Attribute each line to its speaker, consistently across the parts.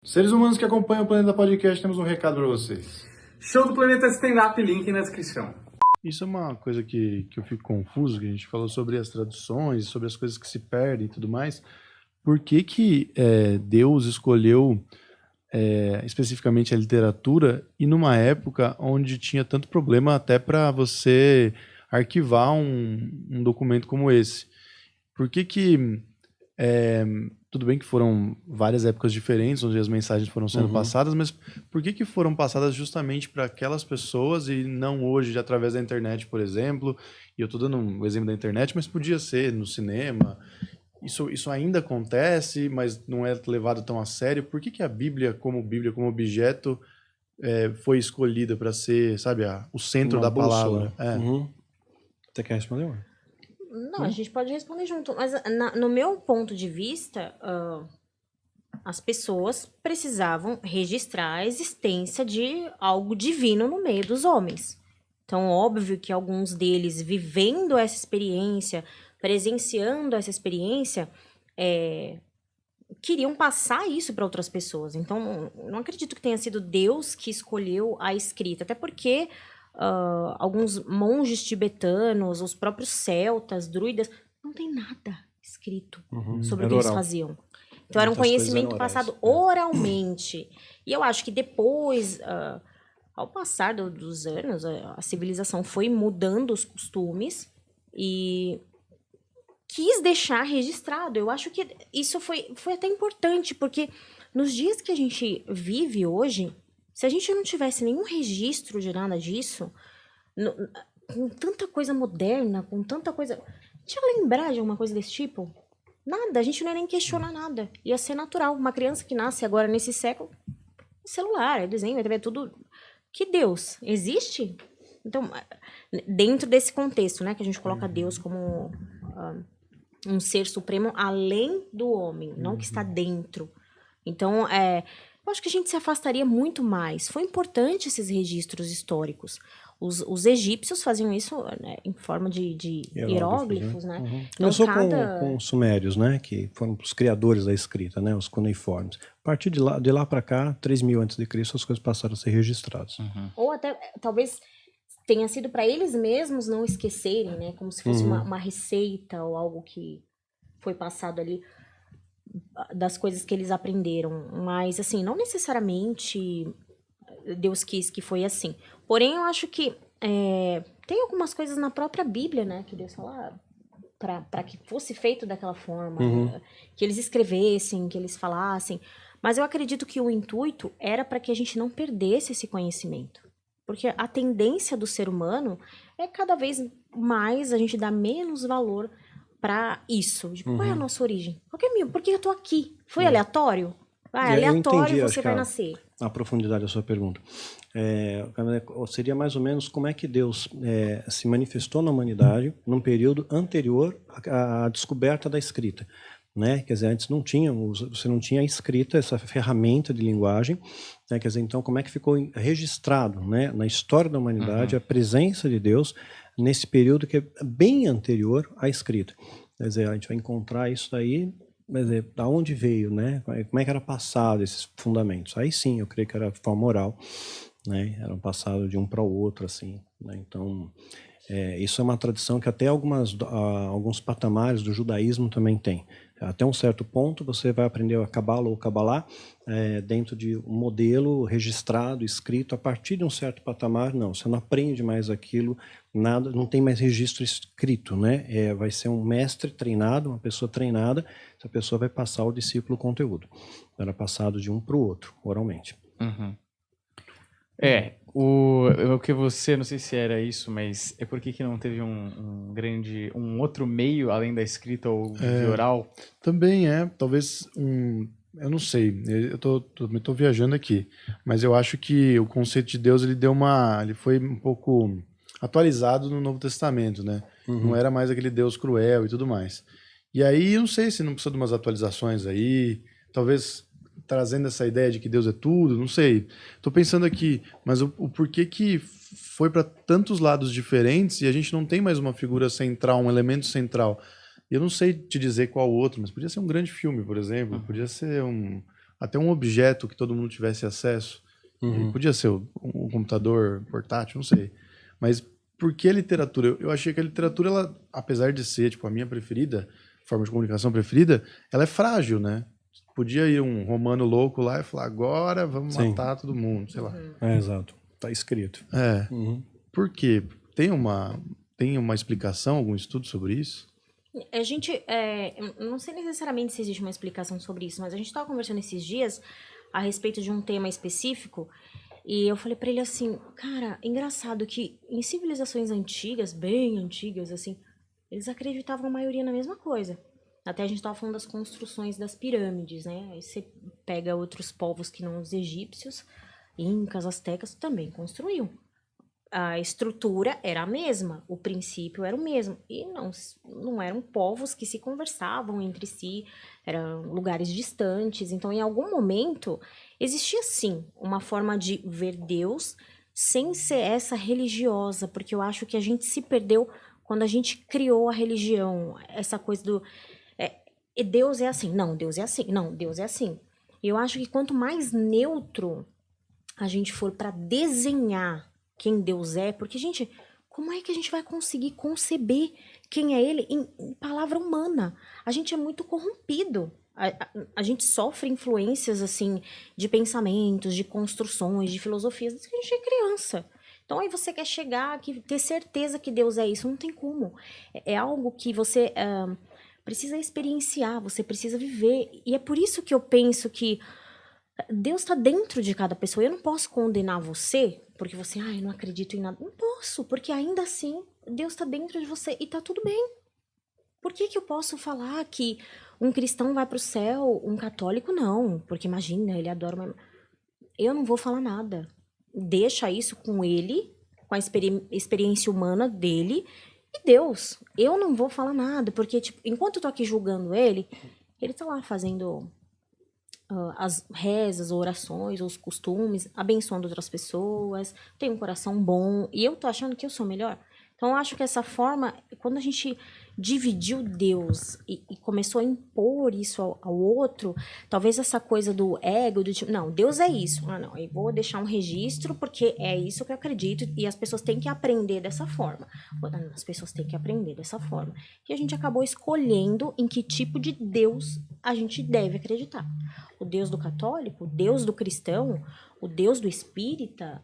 Speaker 1: Seres humanos que acompanham o Planeta Podcast, temos um recado para vocês.
Speaker 2: Show do Planeta Stand-Up, link na descrição.
Speaker 1: Isso é uma coisa que eu fico confuso, que a gente falou sobre as traduções, sobre as coisas que se perdem e tudo mais. Por que Deus escolheu especificamente a literatura e numa época onde tinha tanto problema até para você arquivar um documento como esse? Por que tudo bem que foram várias épocas diferentes onde as mensagens foram sendo passadas, mas por que foram passadas justamente para aquelas pessoas e não hoje através da internet, por exemplo? E eu estou dando um exemplo da internet, mas podia ser no cinema. Isso ainda acontece, mas não é levado tão a sério. Por que a Bíblia como objeto foi escolhida para ser, sabe, o centro da palavra?
Speaker 3: Você quer responder, mano?
Speaker 4: Não, a gente pode responder junto. Mas no meu ponto de vista, as pessoas precisavam registrar a existência de algo divino no meio dos homens. Então, óbvio que alguns deles, vivendo essa experiência, presenciando essa experiência, queriam passar isso para outras pessoas. Então, não acredito que tenha sido Deus que escolheu a escrita. Até porque alguns monges tibetanos, os próprios celtas, druidas, não tem nada escrito sobre o que eles faziam. Então, era um conhecimento passado oralmente. E eu acho que depois, ao passar dos anos, a civilização foi mudando os costumes e quis deixar registrado. Eu acho que isso foi até importante, porque nos dias que a gente vive hoje, se a gente não tivesse nenhum registro de nada disso, com tanta coisa moderna, com tanta coisa... A gente ia lembrar de alguma coisa desse tipo? Nada, a gente não ia nem questionar nada. Ia ser natural. Uma criança que nasce agora nesse século, celular, desenho, é tudo... Que Deus existe? Então, dentro desse contexto, né, que a gente coloca Deus como um ser supremo além do homem, não que está dentro. Então, eu acho que a gente se afastaria muito mais. Foi importante esses registros históricos. Os egípcios faziam isso, né, em forma de hieróglifos, né?
Speaker 3: Começou com os sumérios, né? Que foram os criadores da escrita, né? Os cuneiformes. A partir de lá para cá, 3000 a.C., as coisas passaram a ser registradas.
Speaker 4: Ou até, talvez, tenha sido para eles mesmos não esquecerem, né? Como se fosse uma receita ou algo que foi passado ali das coisas que eles aprenderam. Mas, assim, não necessariamente Deus quis que foi assim. Porém, eu acho que tem algumas coisas na própria Bíblia, né? Que Deus fala para que fosse feito daquela forma, que eles escrevessem, que eles falassem. Mas eu acredito que o intuito era para que a gente não perdesse esse conhecimento. Porque a tendência do ser humano é cada vez mais a gente dar menos valor para isso. Qual é a nossa origem? Por que eu tô aqui? Foi aleatório? Aleatório
Speaker 3: entendi,
Speaker 4: você vai nascer.
Speaker 3: A profundidade da sua pergunta. Seria mais ou menos como é que Deus se manifestou na humanidade num período anterior à descoberta da escrita. Né? Quer dizer, antes você não tinha a escrita, essa ferramenta de linguagem, né? Quer dizer, então como é que ficou registrado, né, na história da humanidade a presença de Deus nesse período que é bem anterior à escrita. Quer dizer, a gente vai encontrar isso daí, quer dizer, da onde veio, né? Como é que era passado esses fundamentos? Aí sim, eu creio que era de forma oral, né? Eram passados de um para o outro, assim, né? Então, isso é uma tradição que até alguns patamares do judaísmo também tem. Até um certo ponto você vai aprender a Cabala ou Cabalá dentro de um modelo registrado, escrito. A partir de um certo patamar, não, você não aprende mais aquilo, nada, não tem mais registro escrito, né? Vai ser um mestre treinado, uma pessoa treinada, essa pessoa vai passar ao discípulo o conteúdo. Era passado de um para o outro, oralmente.
Speaker 5: O que você, não sei se era isso, mas por que não teve um outro meio além da escrita ou de oral?
Speaker 1: Também talvez eu não sei, eu tô viajando aqui, mas eu acho que o conceito de Deus ele foi um pouco atualizado no Novo Testamento, né? Não era mais aquele Deus cruel e tudo mais. E aí, eu não sei se não precisa de umas atualizações aí, talvez trazendo essa ideia de que Deus é tudo, não sei. Tô pensando aqui, mas o porquê que foi para tantos lados diferentes e a gente não tem mais uma figura central, um elemento central. Eu não sei te dizer qual outro, mas podia ser um grande filme, por exemplo, podia ser até um objeto que todo mundo tivesse acesso. Podia ser um computador portátil, não sei. Mas por que a literatura? Eu achei que a literatura, ela, apesar de ser tipo, a minha preferida, forma de comunicação preferida, ela é frágil, né? Podia ir um romano louco lá e falar, agora vamos matar todo mundo, sei lá.
Speaker 3: Exato. Tá escrito.
Speaker 1: Por quê? Tem uma explicação, algum estudo sobre isso?
Speaker 4: A gente, não sei necessariamente se existe uma explicação sobre isso, mas a gente estava conversando esses dias a respeito de um tema específico e eu falei para ele assim, cara, engraçado que em civilizações antigas, bem antigas, assim, eles acreditavam a maioria na mesma coisa. Até a gente estava falando das construções das pirâmides, né? Aí você pega outros povos que não os egípcios, incas, astecas, também construíam. A estrutura era a mesma, o princípio era o mesmo. E não eram povos que se conversavam entre si, eram lugares distantes. Então, em algum momento, existia sim uma forma de ver Deus sem ser essa religiosa, porque eu acho que a gente se perdeu quando a gente criou a religião, essa coisa do Deus é assim, não, Deus é assim, não, Deus é assim. E eu acho que quanto mais neutro a gente for para desenhar quem Deus é, porque, gente, como é que a gente vai conseguir conceber quem é Ele em palavra humana? A gente é muito corrompido. A gente sofre influências, assim, de pensamentos, de construções, de filosofias, desde que a gente é criança. Então, aí você quer chegar aqui, ter certeza que Deus é isso, não tem como. É algo que você precisa experienciar, você precisa viver. E é por isso que eu penso que Deus está dentro de cada pessoa. Eu não posso condenar você, porque você, eu não acredito em nada. Não posso, porque ainda assim, Deus está dentro de você e tá tudo bem. Por que eu posso falar que um cristão vai para o céu, um católico não? Porque imagina, ele adora uma... Eu não vou falar nada. Deixa isso com ele, com a experiência humana dele e Deus. Eu não vou falar nada, porque tipo, enquanto eu tô aqui julgando ele tá lá fazendo as rezas, orações, os costumes, abençoando outras pessoas, tem um coração bom, e eu tô achando que eu sou melhor. Então, eu acho que essa forma, quando a gente dividiu Deus e começou a impor isso ao outro, talvez essa coisa do ego, do tipo, não, Deus é isso. Não, eu vou deixar um registro porque é isso que eu acredito e as pessoas têm que aprender dessa forma. As pessoas têm que aprender dessa forma. E a gente acabou escolhendo em que tipo de Deus a gente deve acreditar. O Deus do católico, o Deus do cristão, o Deus do espírita,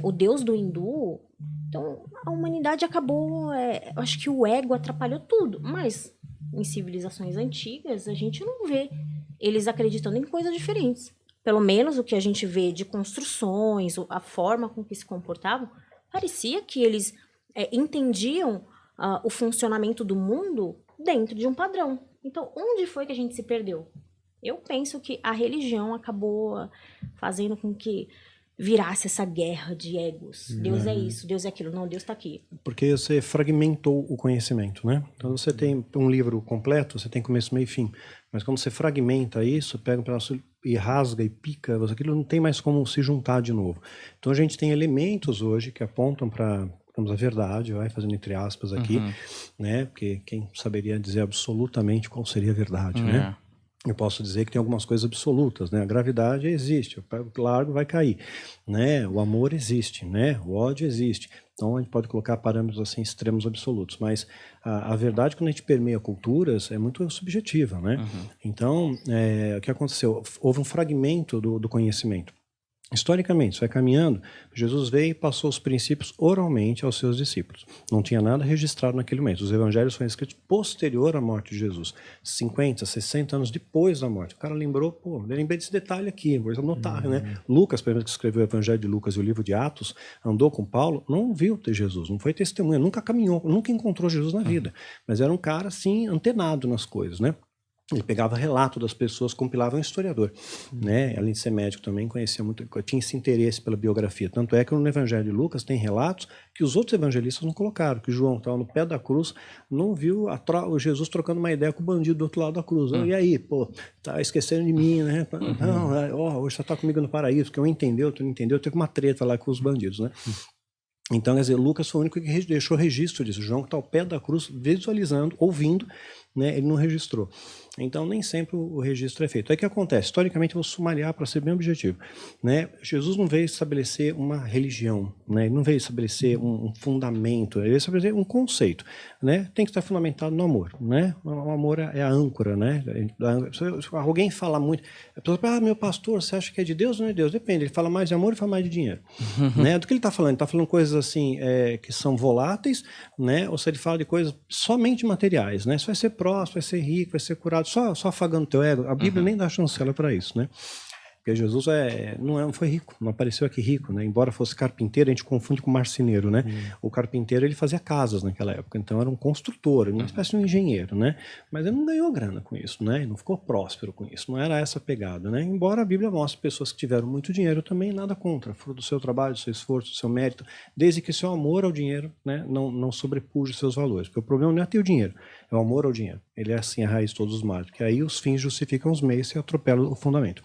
Speaker 4: o Deus do hindu. Então, a humanidade acabou... eu acho que o ego atrapalhou tudo. Mas, em civilizações antigas, a gente não vê eles acreditando em coisas diferentes. Pelo menos o que a gente vê de construções, a forma com que se comportavam, parecia que eles entendiam o funcionamento do mundo dentro de um padrão. Então, onde foi que a gente se perdeu? Eu penso que a religião acabou fazendo com que virasse essa guerra de egos. Deus é isso, Deus é aquilo. Não, Deus está aqui.
Speaker 3: Porque você fragmentou o conhecimento, né? Então você tem um livro completo, você tem começo, meio e fim. Mas quando você fragmenta isso, pega um pedaço e rasga e pica, aquilo não tem mais como se juntar de novo. Então a gente tem elementos hoje que apontam para, digamos, a verdade, vai fazendo entre aspas aqui, né? Porque quem saberia dizer absolutamente qual seria a verdade, né? Eu posso dizer que tem algumas coisas absolutas, né? A gravidade existe, o largo vai cair, né? O amor existe, né? O ódio existe. Então a gente pode colocar parâmetros assim extremos absolutos, mas a verdade quando a gente permeia culturas é muito subjetiva, né? Então o que aconteceu? Houve um fragmento do conhecimento. Historicamente, isso vai caminhando, Jesus veio e passou os princípios oralmente aos seus discípulos. Não tinha nada registrado naquele momento. Os evangelhos foram escritos posterior à morte de Jesus, 50, 60 anos depois da morte. O cara lembrou, eu lembrei desse detalhe aqui, vou anotar, né? Lucas, por exemplo, que escreveu o evangelho de Lucas e o livro de Atos, andou com Paulo, não viu ter Jesus, não foi testemunha, nunca caminhou, nunca encontrou Jesus na vida. Mas era um cara, assim, antenado nas coisas, né? Ele pegava relato das pessoas, compilava um historiador, né? Além de ser médico também, conhecia muito, tinha esse interesse pela biografia. Tanto é que no Evangelho de Lucas tem relatos que os outros evangelistas não colocaram, que João estava no pé da cruz, não viu o Jesus trocando uma ideia com o bandido do outro lado da cruz. E aí, tá esquecendo de mim, né? Não, hoje você está comigo no paraíso, porque um entendeu, outro não entendeu, teve uma treta lá com os bandidos, né? Então, quer dizer, Lucas foi o único que deixou registro disso. João que está ao pé da cruz, visualizando, ouvindo, né, ele não registrou. Então, nem sempre o registro é feito. Aí o que acontece? Historicamente, eu vou sumariar para ser bem objetivo. Né? Jesus não veio estabelecer uma religião, né? Ele não veio estabelecer um fundamento, ele veio estabelecer um conceito. Né? Tem que estar fundamentado no amor. Né? O amor é a âncora. Né? Se alguém fala muito, a pessoa fala, meu pastor, você acha que é de Deus ou não é de Deus? Depende, ele fala mais de amor ou fala mais de dinheiro. Né? Do que ele está falando? Ele está falando coisas assim que são voláteis, né? Ou se ele fala de coisas somente materiais. Né? Você vai ser próspero, vai ser rico, vai ser curado, só afagando teu ego. A Bíblia nem dá chancela para isso, né? Porque Jesus não foi rico, não apareceu aqui rico, né? Embora fosse carpinteiro, a gente confunde com marceneiro, né? O carpinteiro, ele fazia casas naquela época, então era um construtor, uma espécie de um engenheiro, né? Mas ele não ganhou grana com isso, né? Ele não ficou próspero com isso, não era essa a pegada, né? Embora a Bíblia mostre pessoas que tiveram muito dinheiro também, nada contra, fruto do seu trabalho, do seu esforço, do seu mérito, desde que seu amor ao dinheiro, né, não sobrepuja os seus valores. Porque o problema não é ter o dinheiro, é o amor ao dinheiro. Ele é assim a raiz de todos os males, porque aí os fins justificam os meios e atropelam o fundamento.